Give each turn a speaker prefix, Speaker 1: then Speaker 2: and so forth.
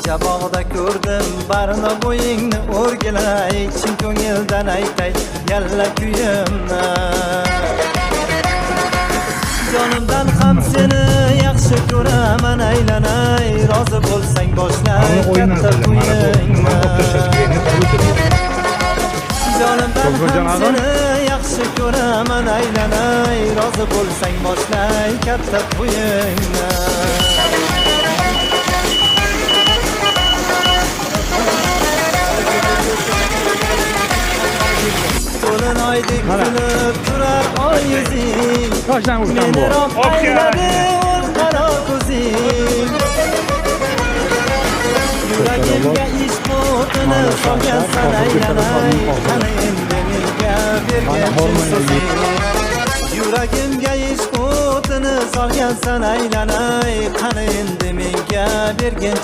Speaker 1: kecha bog'da ko'rdim barno bo'yingni o'rgilay, chin ko'ngildan aytay yalla kuyimni. Jonimdan ham seni yaxshi ko'raman aylanay, rozi bo'lsang boshlay katta to'yingni. Jonimdan ham seni yaxshi ko'raman aylanay, rozi bo'lsang boshlay katta to'yingni. To'lin oydek kulib turar oy yuzing, meni rob ayladi o'z qaro ko'zing. Yuragimga ishq o'tini solgansan aylanay, qani endi menga bergan so'zing. Yuragimga ishq o'tini solgansan aylanay, qani endi menga bergan